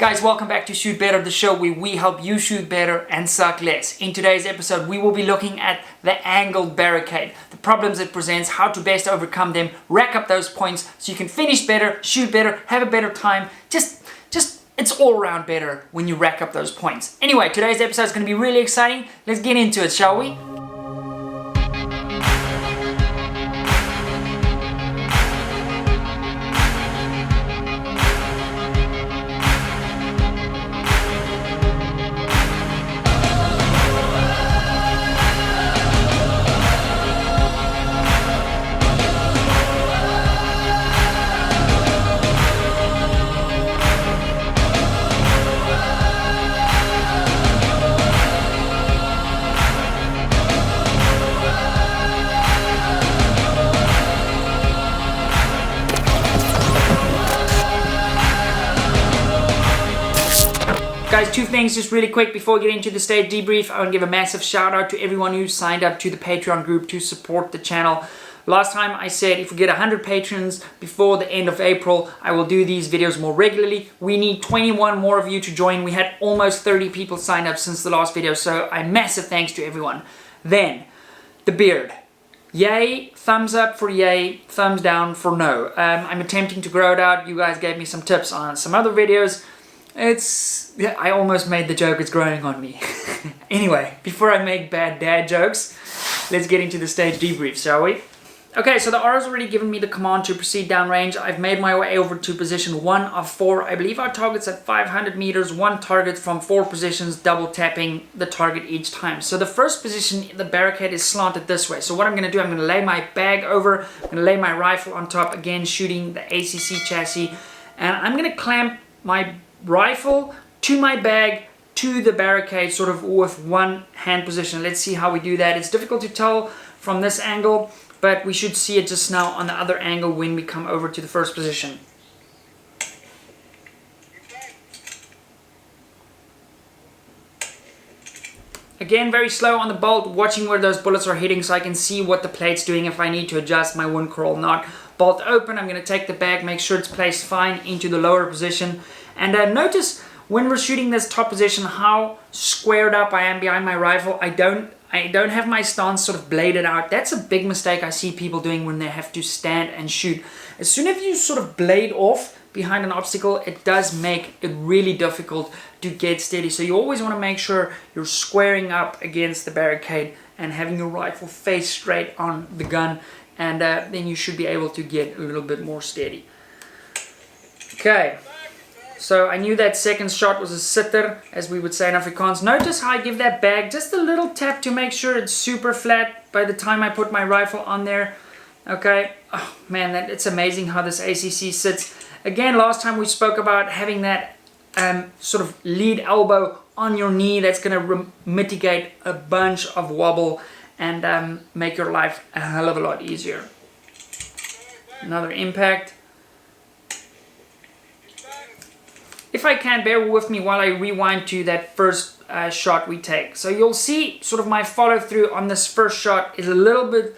Guys, welcome back to Shoot Better, the show where we help you shoot better and suck less. In today's episode, we will be looking at the angled barricade, the problems it presents, how to best overcome them, rack up those points so you can finish better, shoot better, have a better time. Just it's all around better when you rack up those points. Anyway, today's episode is going to be really exciting. Let's get into it, shall we? Guys, two things just really quick before we get into the stage debrief. I want to give a massive shout out to everyone who signed up to the Patreon group to support the channel. Last time I said if we get 100 patrons before the end of April, I will do these videos more regularly. We need 21 more of you to join. We had almost 30 people sign up since the last video, so a massive thanks to everyone. Then, the beard. Yay, thumbs up for yay, thumbs down for no. I'm attempting to grow it out. You guys gave me some tips on some other videos. I almost made the joke, it's growing on me. Anyway, before I make bad dad jokes, let's get into the stage debrief, shall we? Okay, so the R has already given me the command to proceed downrange. I've made my way over to position 1 of 4. I believe our target's at 500 meters, one target from 4 positions, double tapping the target each time. So the first position, the barricade is slanted this way. So what I'm going to do, I'm going to lay my bag over, I'm going to lay my rifle on top, again shooting the ACC chassis, and I'm going to clamp my rifle to my bag to the barricade sort of with one hand position. Let's see how we do that. It's difficult to tell from this angle, but we should see it just now on the other angle when we come over to the first position. Again, very slow on the bolt, watching where those bullets are hitting so I can see what the plate's doing if I need to adjust my wound curl or not. Bolt open, I'm going to take the bag, make sure it's placed fine into the lower position. And notice when we're shooting this top position how squared up I am behind my rifle. I don't have my stance sort of bladed out. That's a big mistake I see people doing when they have to stand and shoot. As soon as you sort of blade off behind an obstacle, it does make it really difficult to get steady. So you always want to make sure you're squaring up against the barricade and having your rifle face straight on the gun, and then you should be able to get a little bit more steady. Okay. So I knew that second shot was a sitter, as we would say in Afrikaans. Notice how I give that bag just a little tap to make sure it's super flat by the time I put my rifle on there. Okay, oh man, it's amazing how this ACC sits. Again, last time we spoke about having that sort of lead elbow on your knee. That's going to mitigate a bunch of wobble and make your life a hell of a lot easier. Another impact. If I can, bear with me while I rewind to that first shot we take. So you'll see sort of my follow through on this first shot is a little bit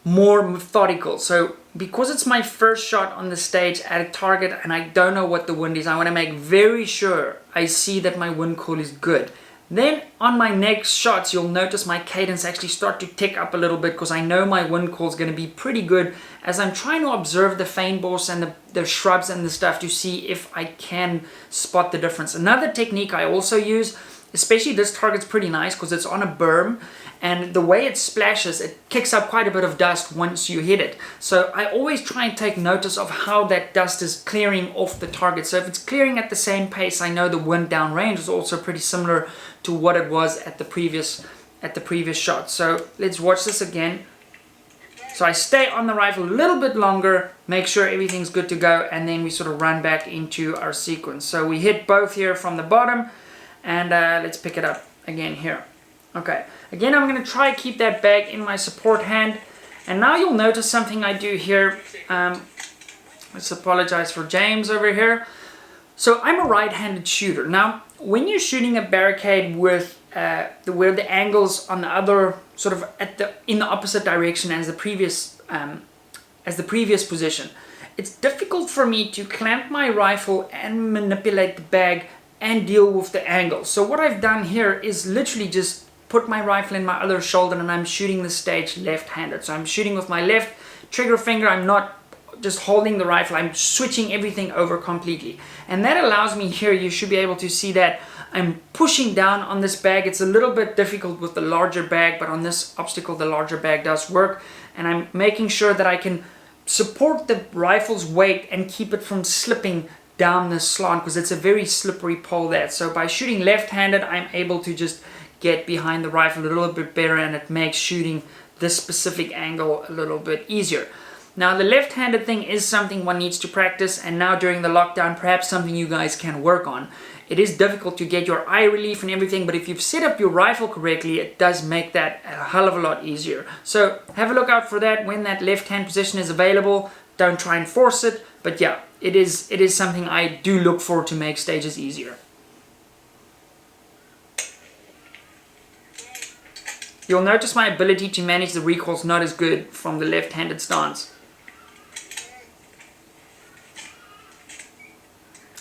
more methodical. So because it's my first shot on the stage at a target and I don't know what the wind is, I want to make very sure I see that my wind curl is good. Then on my next shots, you'll notice my cadence actually start to tick up a little bit because I know my wind curl is going to be pretty good as I'm trying to observe the fynbos and the shrubs and the stuff to see if I can spot the difference. Another technique I also use, especially this target's pretty nice because it's on a berm, and the way it splashes, it kicks up quite a bit of dust once you hit it. So I always try and take notice of how that dust is clearing off the target. So if it's clearing at the same pace, I know the wind downrange is also pretty similar to what it was at the previous shot. So let's watch this again. So I stay on the rifle a little bit longer, make sure everything's good to go, and then we sort of run back into our sequence. So we hit both here from the bottom, and let's pick it up again here. Okay, again I'm going to try to keep that bag in my support hand, and now you'll notice something I do here. Let's apologize for James over here. So I'm a right-handed shooter. Now when you're shooting a barricade with where the angles on the other sort of in the opposite direction as the previous position, it's difficult for me to clamp my rifle and manipulate the bag and deal with the angle. So what I've done here is literally just put my rifle in my other shoulder and I'm shooting the stage left-handed. So I'm shooting with my left trigger finger. I'm not just holding the rifle, I'm switching everything over completely. And that allows me here, you should be able to see that I'm pushing down on this bag. It's a little bit difficult with the larger bag, but on this obstacle the larger bag does work. And I'm making sure that I can support the rifle's weight and keep it from slipping down this slant, because it's a very slippery pole there. So by shooting left-handed, I'm able to just get behind the rifle a little bit better, and it makes shooting this specific angle a little bit easier. Now the left-handed thing is something one needs to practice, and now during the lockdown perhaps something you guys can work on. It is difficult to get your eye relief and everything, but if you've set up your rifle correctly, it does make that a hell of a lot easier. So have a look out for that when that left-hand position is available. Don't try and force it, but yeah, it is something I do look for to make stages easier. You'll notice my ability to manage the recoil is not as good from the left-handed stance.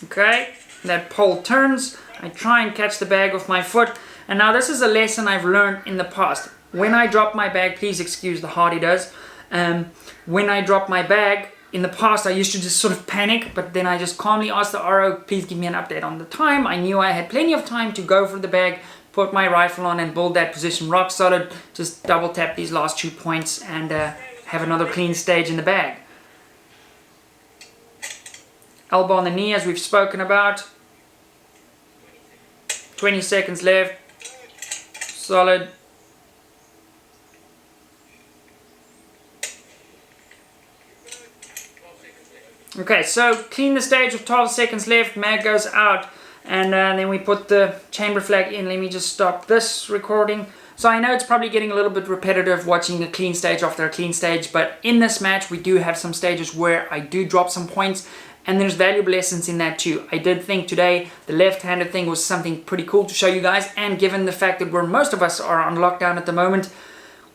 Okay, that pole turns, I try and catch the bag with my foot, and now this is a lesson I've learned in the past. When I drop my bag, please excuse the Hardy does, when I drop my bag, in the past I used to just sort of panic, but then I just calmly asked the RO, please give me an update on the time. I knew I had plenty of time to go for the bag, put my rifle on and build that position rock solid, just double tap these last 2 points and have another clean stage in the bag. Elbow on the knee, as we've spoken about. 20 seconds left. Solid. Okay, so clean the stage with 12 seconds left. Mag goes out. And then we put the chamber flag in. Let me just stop this recording. So I know it's probably getting a little bit repetitive watching a clean stage after a clean stage, but in this match we do have some stages where I do drop some points, and there's valuable lessons in that too. I did think today the left-handed thing was something pretty cool to show you guys, and given the fact that most of us are on lockdown at the moment,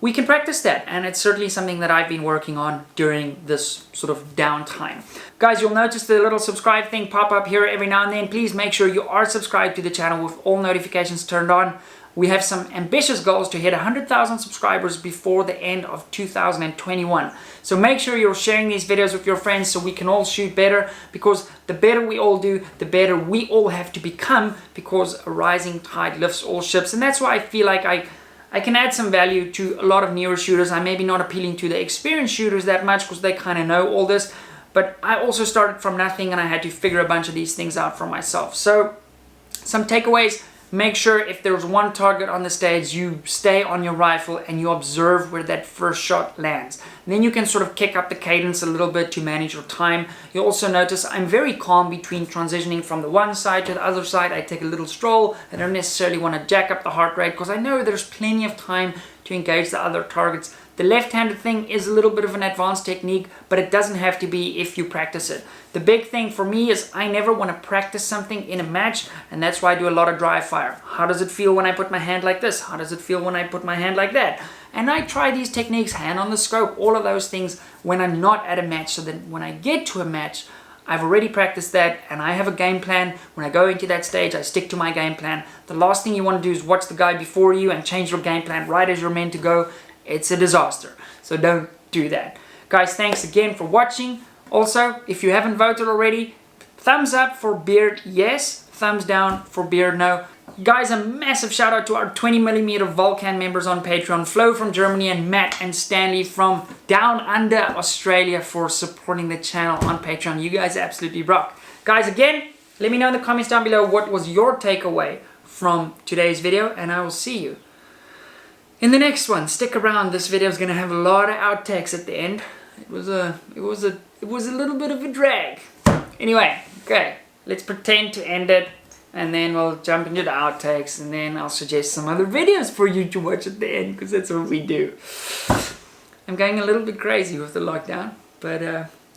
we can practice that, and it's certainly something that I've been working on during this sort of downtime. Guys, you'll notice the little subscribe thing pop up here every now and then. Please make sure you are subscribed to the channel with all notifications turned on. We have some ambitious goals to hit 100,000 subscribers before the end of 2021. So make sure you're sharing these videos with your friends so we can all shoot better, because the better we all do, the better we all have to become, because a rising tide lifts all ships. And that's why I feel like I can add some value to a lot of newer shooters. I'm maybe not appealing to the experienced shooters that much because they kind of know all this, but I also started from nothing and I had to figure a bunch of these things out for myself. So some takeaways: make sure if there's one target on the stage, you stay on your rifle and you observe where that first shot lands. And then you can sort of kick up the cadence a little bit to manage your time. You'll also notice I'm very calm between transitioning from the one side to the other side. I take a little stroll. I don't necessarily want to jack up the heart rate because I know there's plenty of time to engage the other targets. The left-handed thing is a little bit of an advanced technique, but it doesn't have to be if you practice it. The big thing for me is I never want to practice something in a match, and that's why I do a lot of dry fire. How does it feel when I put my hand like this? How does it feel when I put my hand like that? And I try these techniques, hand on the scope, all of those things when I'm not at a match, so that when I get to a match, I've already practiced that and I have a game plan. When I go into that stage, I stick to my game plan. The last thing you want to do is watch the guy before you and change your game plan right as you're meant to go. It's a disaster. So don't do that. Guys, thanks again for watching. Also, if you haven't voted already, thumbs up for Beard, yes. Thumbs down for Beard, no. Guys, a massive shout out to our 20mm Vulcan members on Patreon. Flo from Germany and Matt and Stanley from down under Australia for supporting the channel on Patreon. You guys absolutely rock. Guys, again, let me know in the comments down below what was your takeaway from today's video, and I will see you in the next one. Stick around. This video is gonna have a lot of outtakes at the end. It was a little bit of a drag. Anyway, okay, let's pretend to end it, and then we'll jump into the outtakes, and then I'll suggest some other videos for you to watch at the end, because that's what we do. I'm going a little bit crazy with the lockdown, but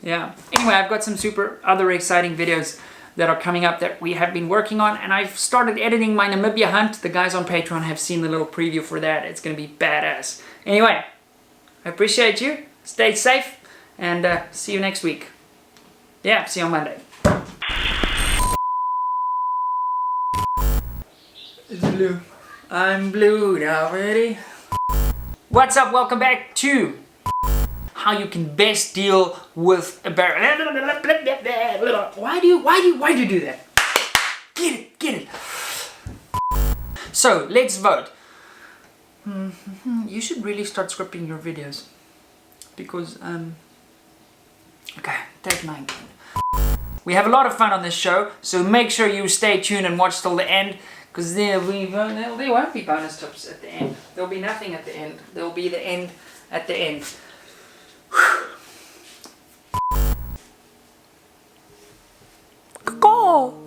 yeah. Anyway, I've got some super other exciting videos that are coming up that we have been working on, and I've started editing my Namibia hunt. The guys on Patreon have seen the little preview for that. It's gonna be badass. Anyway, I appreciate you. Stay safe, and see you next week. yeah, see you on Monday. It's blue. I'm blue now, ready? What's up? Welcome back to how you can best deal with a barrier. Why do you do that? Get it. So let's vote. You should really start scripting your videos because okay, take mine. We have a lot of fun on this show, so make sure you stay tuned and watch till the end, because there won't be bonus tips at the end. There'll be nothing at the end. There'll be the end at the end. Go.